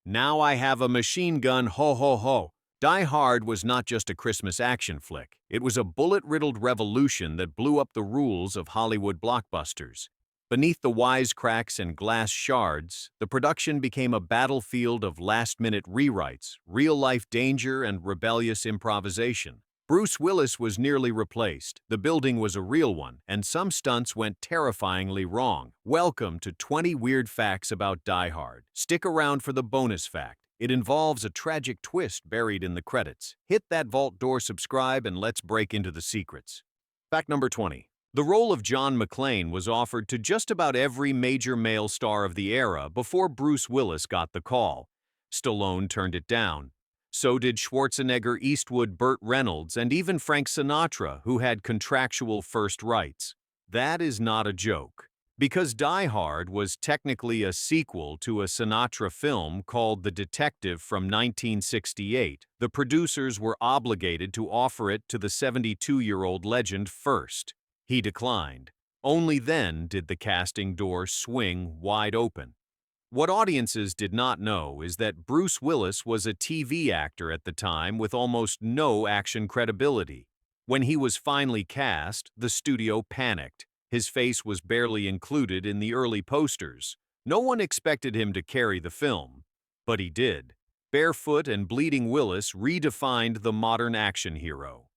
Now I have a machine gun, ho ho ho. Die Hard was not just a Christmas action flick. It was a bullet-riddled revolution that blew up the rules of Hollywood blockbusters. Beneath the wisecracks and glass shards, the production became a battlefield of last-minute rewrites, real-life danger, and rebellious improvisation. Bruce Willis was nearly replaced, the building was a real one, and some stunts went terrifyingly wrong. Welcome to 20 Weird Facts About Die Hard. Stick around for the bonus fact. It involves a tragic twist buried in the credits. Hit that vault door, subscribe, and let's break into the secrets. Fact number 20. The role of John McClane was offered to just about every major male star of the era before Bruce Willis got the call. Stallone turned it down. So did Schwarzenegger, Eastwood, Burt Reynolds, and even Frank Sinatra, who had contractual first rights. That is not a joke. Because Die Hard was technically a sequel to a Sinatra film called The Detective from 1968, the producers were obligated to offer it to the 72-year-old legend first. He declined. Only then did the casting door swing wide open. What audiences did not know is that Bruce Willis was a TV actor at the time with almost no action credibility. When he was finally cast, the studio panicked. His face was barely included in the early posters. No one expected him to carry the film, but he did. Barefoot and bleeding Willis redefined the modern action hero.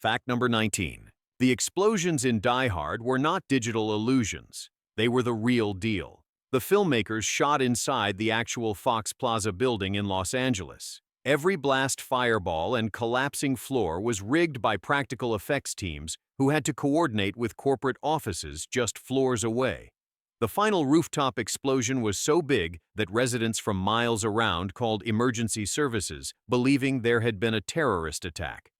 Fact number 19. The explosions in Die Hard were not digital illusions. They were the real deal. The filmmakers shot inside the actual Fox Plaza building in Los Angeles. Every blast fireball and collapsing floor was rigged by practical effects teams who had to coordinate with corporate offices just floors away. The final rooftop explosion was so big that residents from miles around called emergency services, believing there had been a terrorist attack.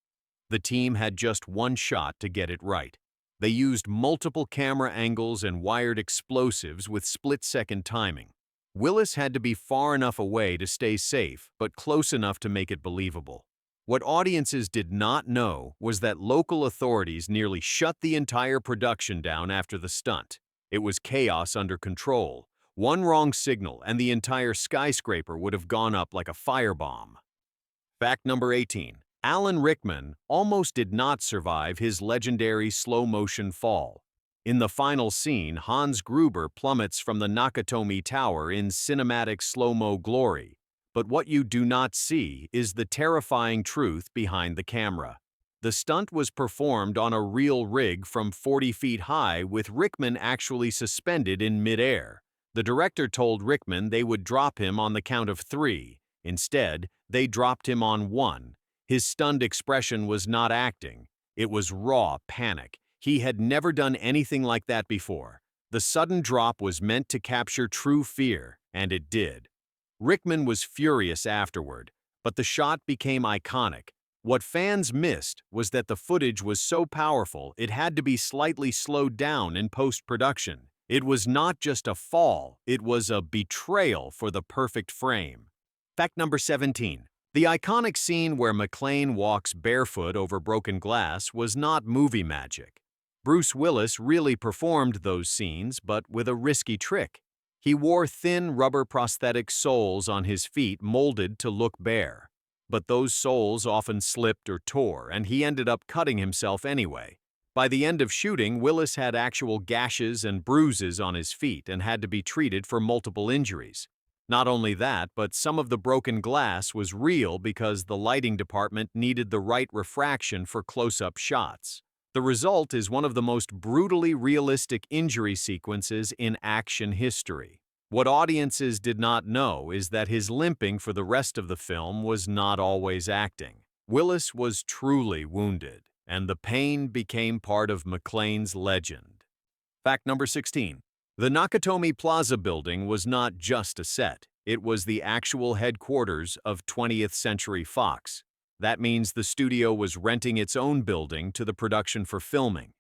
The team had just one shot to get it right. They used multiple camera angles and wired explosives with split-second timing. Willis had to be far enough away to stay safe, but close enough to make it believable. What audiences did not know was that local authorities nearly shut the entire production down after the stunt. It was chaos under control. One wrong signal and the entire skyscraper would have gone up like a firebomb. Fact number 18. Alan Rickman almost did not survive his legendary slow-motion fall. In the final scene, Hans Gruber plummets from the Nakatomi Tower in cinematic slow-mo glory. But what you do not see is the terrifying truth behind the camera. The stunt was performed on a real rig from 40 feet high, with Rickman actually suspended in midair. The director told Rickman they would drop him on the count of 3. Instead, they dropped him on 1. His stunned expression was not acting. It was raw panic. He had never done anything like that before. The sudden drop was meant to capture true fear, and it did. Rickman was furious afterward, but the shot became iconic. What fans missed was that the footage was so powerful it had to be slightly slowed down in post-production. It was not just a fall, it was a betrayal for the perfect frame. Fact number 17. The iconic scene where McClane walks barefoot over broken glass was not movie magic. Bruce Willis really performed those scenes, but with a risky trick. He wore thin rubber prosthetic soles on his feet molded to look bare. But those soles often slipped or tore, and he ended up cutting himself anyway. By the end of shooting, Willis had actual gashes and bruises on his feet and had to be treated for multiple injuries. Not only that, but some of the broken glass was real because the lighting department needed the right refraction for close-up shots. The result is one of the most brutally realistic injury sequences in action history. What audiences did not know is that his limping for the rest of the film was not always acting. Willis was truly wounded, and the pain became part of McClane's legend. Fact number 16. The Nakatomi Plaza building was not just a set. It was the actual headquarters of 20th Century Fox. That means the studio was renting its own building to the production for filming.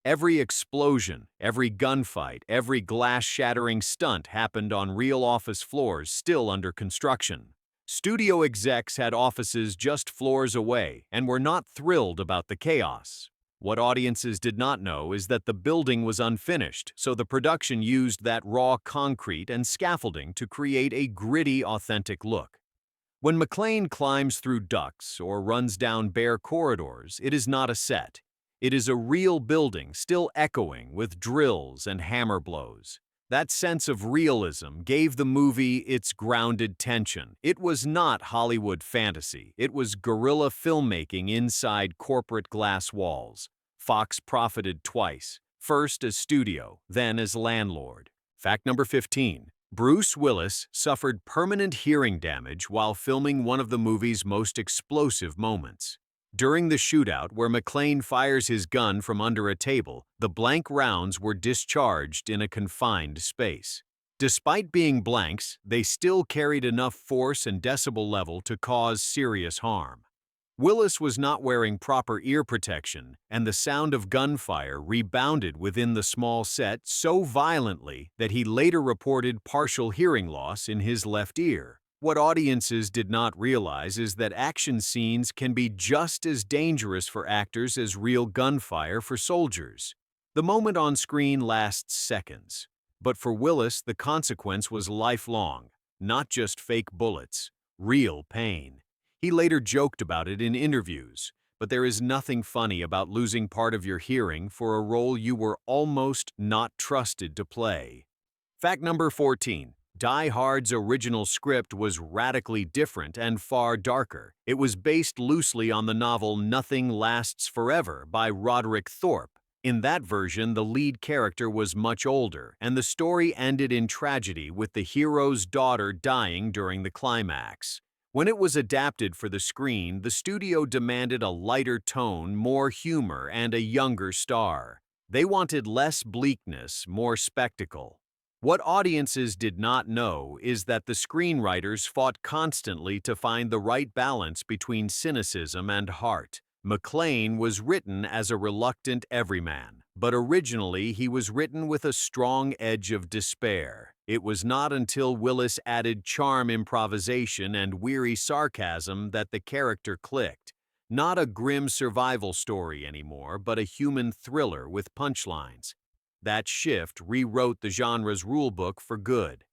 Every explosion, every gunfight, every glass-shattering stunt happened on real office floors still under construction. Studio execs had offices just floors away and were not thrilled about the chaos. What audiences did not know is that the building was unfinished, so the production used that raw concrete and scaffolding to create a gritty, authentic look. When McClane climbs through ducts or runs down bare corridors, it is not a set. It is a real building, still echoing with drills and hammer blows. That sense of realism gave the movie its grounded tension. It was not Hollywood fantasy. It was guerrilla filmmaking inside corporate glass walls. Fox profited twice, first as studio, then as landlord. Fact number 15. Bruce Willis suffered permanent hearing damage while filming one of the movie's most explosive moments. During the shootout where McClane fires his gun from under a table, the blank rounds were discharged in a confined space. Despite being blanks, they still carried enough force and decibel level to cause serious harm. Willis was not wearing proper ear protection, and the sound of gunfire rebounded within the small set so violently that he later reported partial hearing loss in his left ear. What audiences did not realize is that action scenes can be just as dangerous for actors as real gunfire for soldiers. The moment on screen lasts seconds, but for Willis the consequence was lifelong, not just fake bullets, real pain. He later joked about it in interviews, but there is nothing funny about losing part of your hearing for a role you were almost not trusted to play. Fact number 14. Die Hard's original script was radically different and far darker. It was based loosely on the novel Nothing Lasts Forever by Roderick Thorpe. In that version, the lead character was much older, and the story ended in tragedy with the hero's daughter dying during the climax. When it was adapted for the screen, the studio demanded a lighter tone, more humor, and a younger star. They wanted less bleakness, more spectacle. What audiences did not know is that the screenwriters fought constantly to find the right balance between cynicism and heart. McClane was written as a reluctant everyman, but originally he was written with a strong edge of despair. It was not until Willis added charm, improvisation, and weary sarcasm that the character clicked. Not a grim survival story anymore, but a human thriller with punchlines. That shift rewrote the genre's rulebook for good.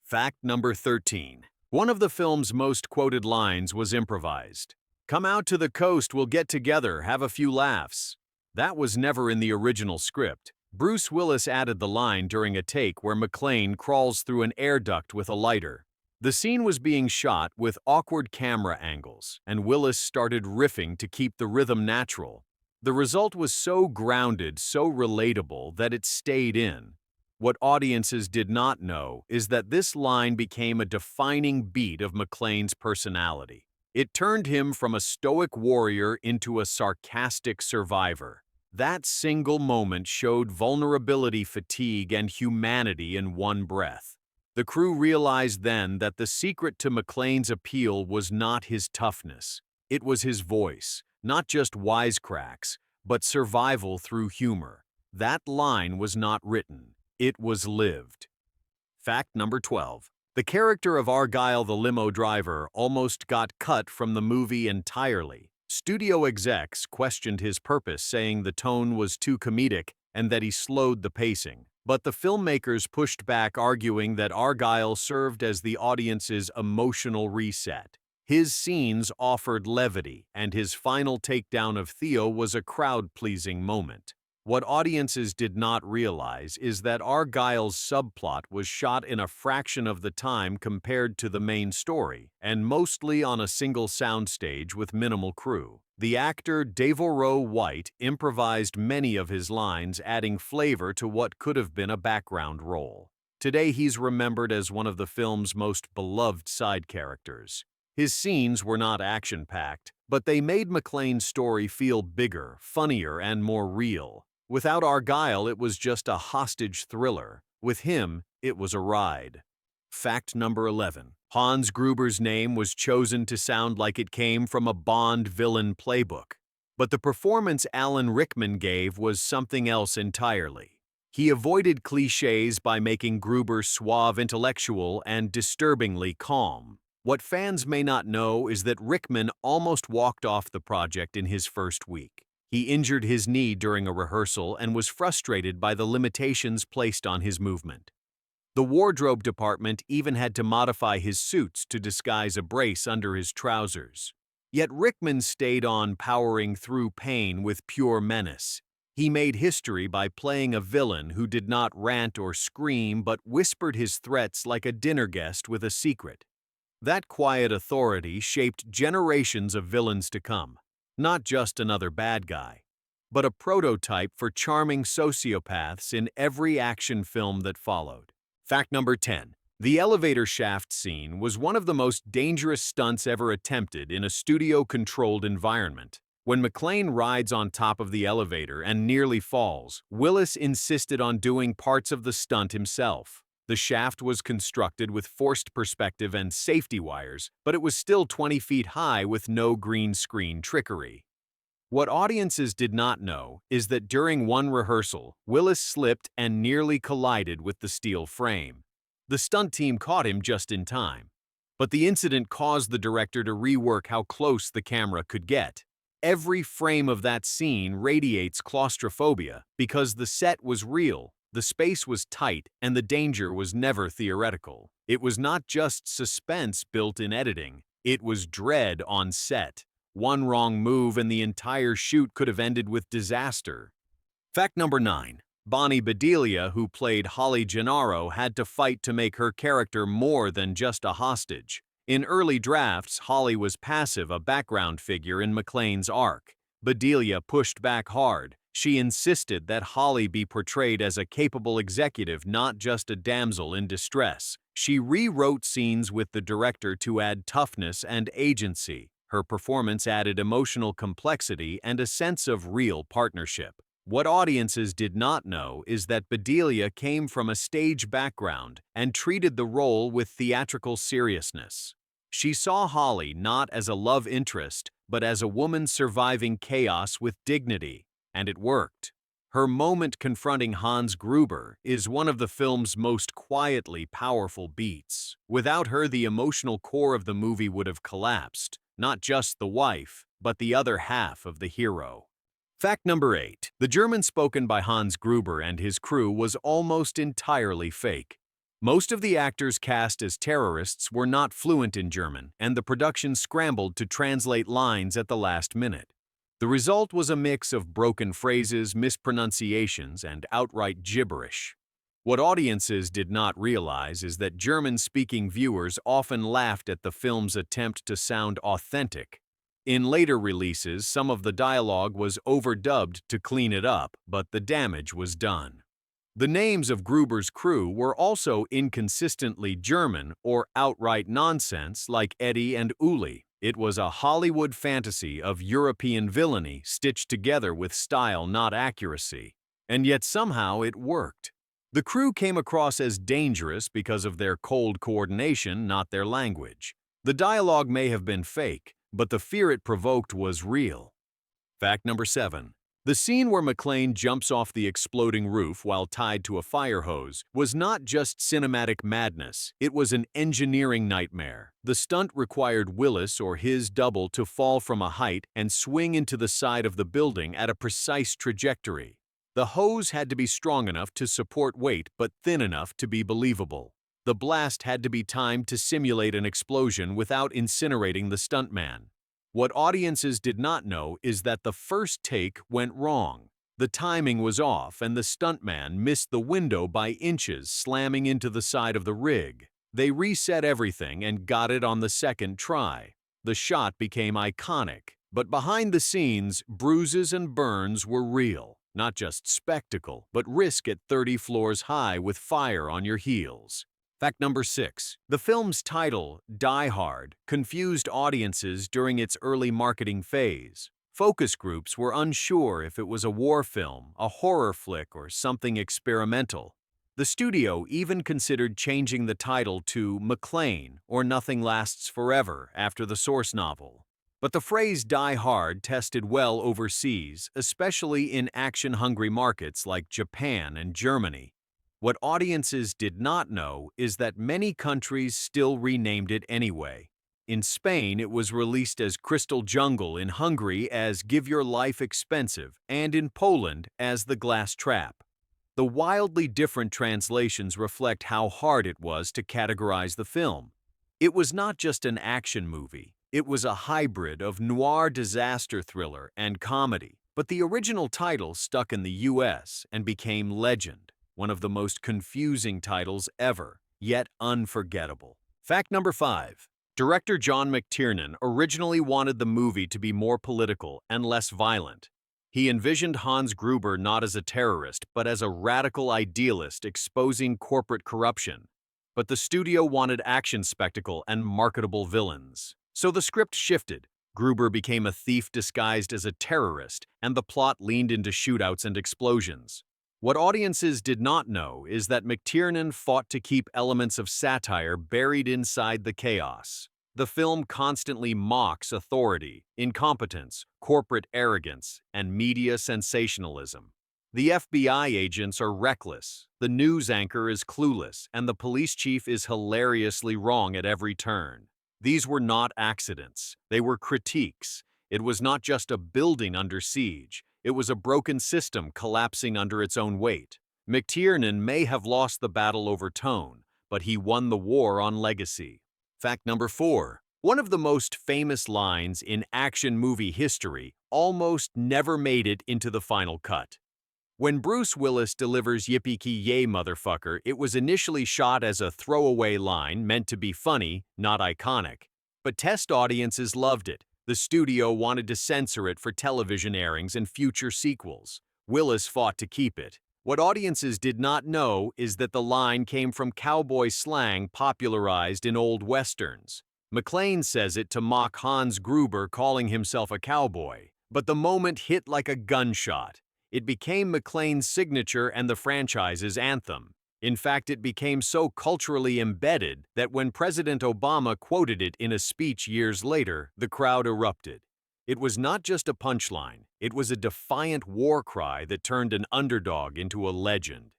Fact number 13. One of the film's most quoted lines was improvised. "Come out to the coast, we'll get together, have a few laughs." That was never in the original script. Bruce Willis added the line during a take where McClane crawls through an air duct with a lighter. The scene was being shot with awkward camera angles, and Willis started riffing to keep the rhythm natural. The result was so grounded, so relatable, that it stayed in. What audiences did not know is that this line became a defining beat of McClane's personality. It turned him from a stoic warrior into a sarcastic survivor. That single moment showed vulnerability, fatigue, and humanity in one breath. The crew realized then that the secret to McClane's appeal was not his toughness. It was his voice, not just wisecracks, but survival through humor. That line was not written, it was lived. Fact number 12. The character of Argyle the limo driver almost got cut from the movie entirely. Studio execs questioned his purpose, saying the tone was too comedic and that he slowed the pacing. But the filmmakers pushed back, arguing that Argyle served as the audience's emotional reset. His scenes offered levity, and his final takedown of Theo was a crowd-pleasing moment. What audiences did not realize is that Argyle's subplot was shot in a fraction of the time compared to the main story, and mostly on a single soundstage with minimal crew. The actor Devorah White improvised many of his lines, adding flavor to what could have been a background role. Today he's remembered as one of the film's most beloved side characters. His scenes were not action-packed, but they made McClane's story feel bigger, funnier, and more real. Without Argyle, it was just a hostage thriller. With him, it was a ride. Fact number 11. Hans Gruber's name was chosen to sound like it came from a Bond villain playbook. But the performance Alan Rickman gave was something else entirely. He avoided cliches by making Gruber suave, intellectual, and disturbingly calm. What fans may not know is that Rickman almost walked off the project in his first week. He injured his knee during a rehearsal and was frustrated by the limitations placed on his movement. The wardrobe department even had to modify his suits to disguise a brace under his trousers. Yet Rickman stayed on, powering through pain with pure menace. He made history by playing a villain who did not rant or scream but whispered his threats like a dinner guest with a secret. That quiet authority shaped generations of villains to come, not just another bad guy, but a prototype for charming sociopaths in every action film that followed. Fact number 10. The elevator shaft scene was one of the most dangerous stunts ever attempted in a studio-controlled environment. When McClane rides on top of the elevator and nearly falls, Willis insisted on doing parts of the stunt himself. The shaft was constructed with forced perspective and safety wires, but it was still 20 feet high with no green screen trickery. What audiences did not know is that during one rehearsal, Willis slipped and nearly collided with the steel frame. The stunt team caught him just in time. But the incident caused the director to rework how close the camera could get. Every frame of that scene radiates claustrophobia because the set was real. The space was tight, and the danger was never theoretical. It was not just suspense built in editing, it was dread on set. One wrong move and the entire shoot could have ended with disaster. Fact number 9. Bonnie Bedelia, who played Holly Gennaro, had to fight to make her character more than just a hostage. In early drafts, Holly was passive, a background figure in McClane's arc. Bedelia pushed back hard. She insisted that Holly be portrayed as a capable executive, not just a damsel in distress. She rewrote scenes with the director to add toughness and agency. Her performance added emotional complexity and a sense of real partnership. What audiences did not know is that Bedelia came from a stage background and treated the role with theatrical seriousness. She saw Holly not as a love interest, but as a woman surviving chaos with dignity. And it worked. Her moment confronting Hans Gruber is one of the film's most quietly powerful beats. Without her, the emotional core of the movie would have collapsed, not just the wife, but the other half of the hero. Fact number 8. The German spoken by Hans Gruber and his crew was almost entirely fake. Most of the actors cast as terrorists were not fluent in German, and the production scrambled to translate lines at the last minute. The result was a mix of broken phrases, mispronunciations, and outright gibberish. What audiences did not realize is that German-speaking viewers often laughed at the film's attempt to sound authentic. In later releases, some of the dialogue was overdubbed to clean it up, but the damage was done. The names of Gruber's crew were also inconsistently German or outright nonsense, like Eddie and Uli. It was a Hollywood fantasy of European villainy stitched together with style, not accuracy. And yet somehow it worked. The crew came across as dangerous because of their cold coordination, not their language. The dialogue may have been fake, but the fear it provoked was real. Fact number 7. The scene where McClane jumps off the exploding roof while tied to a fire hose was not just cinematic madness, it was an engineering nightmare. The stunt required Willis or his double to fall from a height and swing into the side of the building at a precise trajectory. The hose had to be strong enough to support weight but thin enough to be believable. The blast had to be timed to simulate an explosion without incinerating the stuntman. What audiences did not know is that the first take went wrong. The timing was off and the stuntman missed the window by inches, slamming into the side of the rig. They reset everything and got it on the second try. The shot became iconic, but behind the scenes, bruises and burns were real. Not just spectacle, but risk at 30 floors high with fire on your heels. Fact number 6. The film's title, Die Hard, confused audiences during its early marketing phase. Focus groups were unsure if it was a war film, a horror flick, or something experimental. The studio even considered changing the title to McClane or Nothing Lasts Forever after the source novel. But the phrase Die Hard tested well overseas, especially in action-hungry markets like Japan and Germany. What audiences did not know is that many countries still renamed it anyway. In Spain, it was released as Crystal Jungle, in Hungary as Give Your Life Expensive, and in Poland as The Glass Trap. The wildly different translations reflect how hard it was to categorize the film. It was not just an action movie, it was a hybrid of noir disaster thriller and comedy. But the original title stuck in the US and became legend, one of the most confusing titles ever, yet unforgettable. Fact number 5. Director John McTiernan originally wanted the movie to be more political and less violent. He envisioned Hans Gruber not as a terrorist, but as a radical idealist exposing corporate corruption. But the studio wanted action spectacle and marketable villains. So the script shifted. Gruber became a thief disguised as a terrorist, and the plot leaned into shootouts and explosions. What audiences did not know is that McTiernan fought to keep elements of satire buried inside the chaos. The film constantly mocks authority, incompetence, corporate arrogance, and media sensationalism. The FBI agents are reckless, the news anchor is clueless, and the police chief is hilariously wrong at every turn. These were not accidents, they were critiques. It was not just a building under siege, it was a broken system collapsing under its own weight. McTiernan may have lost the battle over tone, but he won the war on legacy. Fact number 4. One of the most famous lines in action movie history almost never made it into the final cut. When Bruce Willis delivers "Yippee-ki-yay, motherfucker," it was initially shot as a throwaway line meant to be funny, not iconic. But test audiences loved it. The studio wanted to censor it for television airings and future sequels. Willis fought to keep it. What audiences did not know is that the line came from cowboy slang popularized in old westerns. McClane says it to mock Hans Gruber calling himself a cowboy. But the moment hit like a gunshot. It became McClane's signature and the franchise's anthem. In fact, it became so culturally embedded that when President Obama quoted it in a speech years later, the crowd erupted. It was not just a punchline, it was a defiant war cry that turned an underdog into a legend.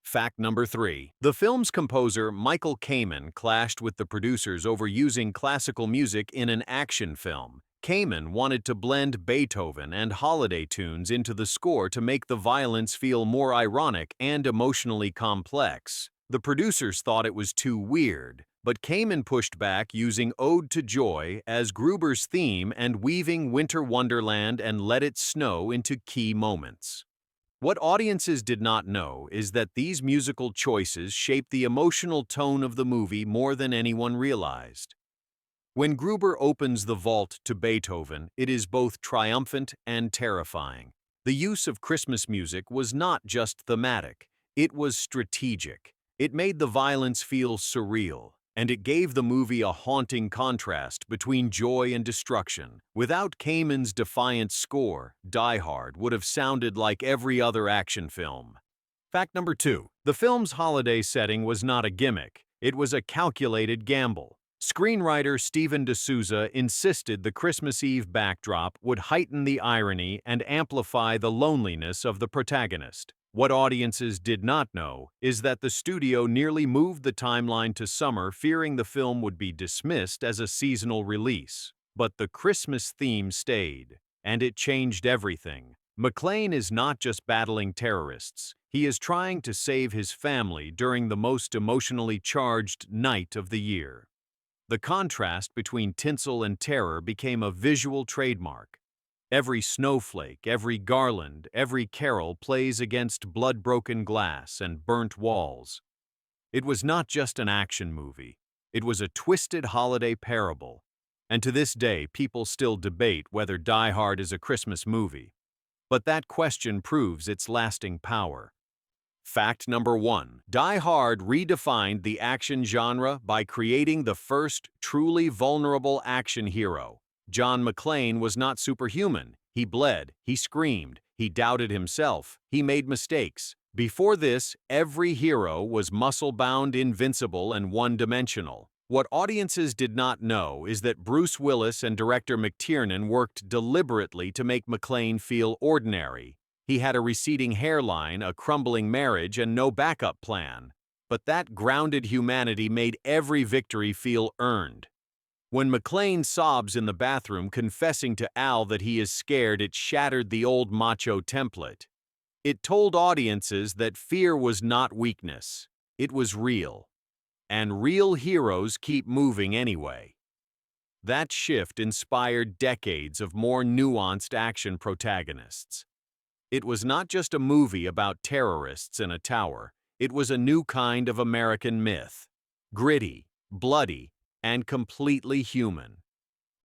Fact number 3. The film's composer, Michael Kamen, clashed with the producers over using classical music in an action film. Kamen wanted to blend Beethoven and holiday tunes into the score to make the violence feel more ironic and emotionally complex. The producers thought it was too weird, but Kamen pushed back using Ode to Joy as Gruber's theme and weaving Winter Wonderland and Let It Snow into key moments. What audiences did not know is that these musical choices shaped the emotional tone of the movie more than anyone realized. When Gruber opens the vault to Beethoven, it is both triumphant and terrifying. The use of Christmas music was not just thematic, it was strategic. It made the violence feel surreal, and it gave the movie a haunting contrast between joy and destruction. Without Kamen's defiant score, Die Hard would have sounded like every other action film. Fact number 2. The film's holiday setting was not a gimmick, it was a calculated gamble. Screenwriter Steven D'Souza insisted the Christmas Eve backdrop would heighten the irony and amplify the loneliness of the protagonist. What audiences did not know is that the studio nearly moved the timeline to summer, fearing the film would be dismissed as a seasonal release. But the Christmas theme stayed, and it changed everything. McClane is not just battling terrorists, he is trying to save his family during the most emotionally charged night of the year. The contrast between tinsel and terror became a visual trademark. Every snowflake, every garland, every carol plays against blood-broken glass and burnt walls. It was not just an action movie. It was a twisted holiday parable. And to this day, people still debate whether Die Hard is a Christmas movie. But that question proves its lasting power. Fact number 1. Die Hard redefined the action genre by creating the first truly vulnerable action hero. John McClane was not superhuman. He bled, he screamed, he doubted himself, he made mistakes. Before this, every hero was muscle-bound, invincible, and one-dimensional. What audiences did not know is that Bruce Willis and director McTiernan worked deliberately to make McClane feel ordinary. He had a receding hairline, a crumbling marriage, and no backup plan. But that grounded humanity made every victory feel earned. When McClane sobs in the bathroom confessing to Al that he is scared, it shattered the old macho template. It told audiences that fear was not weakness, it was real. And real heroes keep moving anyway. That shift inspired decades of more nuanced action protagonists. It was not just a movie about terrorists in a tower, it was a new kind of American myth. Gritty, bloody, and completely human.